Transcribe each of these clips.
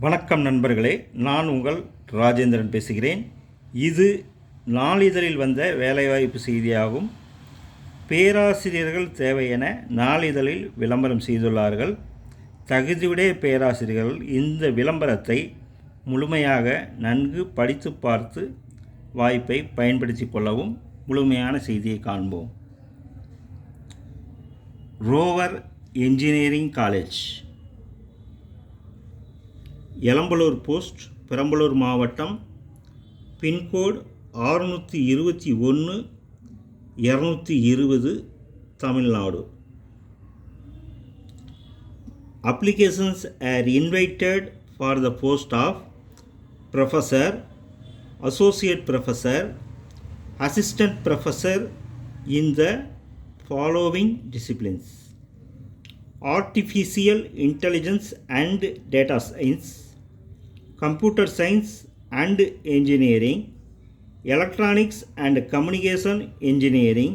வணக்கம் நண்பர்களே, நான் உங்கள் ராஜேந்திரன் பேசுகிறேன். இது நாளிதழில் வந்த வேலைவாய்ப்பு செய்தியாகும். பேராசிரியர்கள் தேவை என நாளிதழில் விளம்பரம் செய்துள்ளார்கள். தகுதியுடைய பேராசிரியர்கள் இந்த விளம்பரத்தை முழுமையாக நன்கு படித்து பார்த்து வாய்ப்பை பயன்படுத்தி கொள்ளவும் முழுமையான செய்தியை காண்போம். Rover Engineering College, Elambalur post, Perambalur மாவட்டம், pincode 621 220, Tamil Nadu. Applications are invited for the post of professor, associate professor, assistant professor in the following disciplines: artificial intelligence and data science, computer science and engineering, electronics and communication engineering,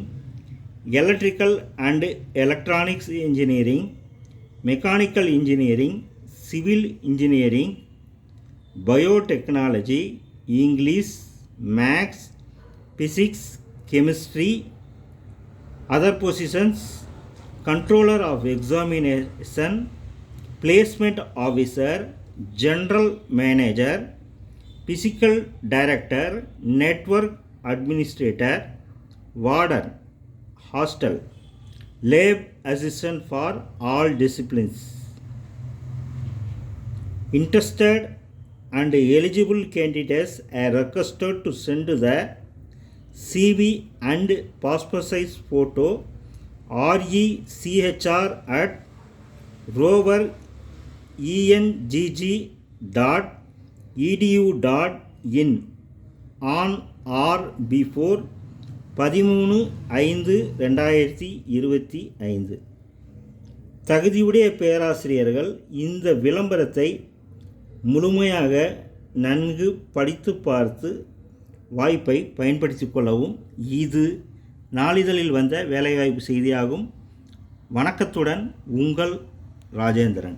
electrical and electronics engineering, mechanical engineering, civil engineering, biotechnology, English, maths, physics, chemistry. Other positions: controller of examination, placement officer, general manager, physical director, network administrator, warden, hostel, lab assistant for all disciplines. Interested and eligible candidates are requested to send the CV and passport size photo rechr@roverengg.edu.in on or before 13/5/2025. தகுதியுடைய பேராசிரியர்கள் இந்த விளம்பரத்தை முழுமையாக நன்கு படித்து பார்த்து வாய்ப்பை பயன்படுத்தி கொள்ளவும். இது நாளிதழில் வந்த வேலைவாய்ப்பு செய்தியாகும். வணக்கத்துடன் உங்கள் ராஜேந்திரன்.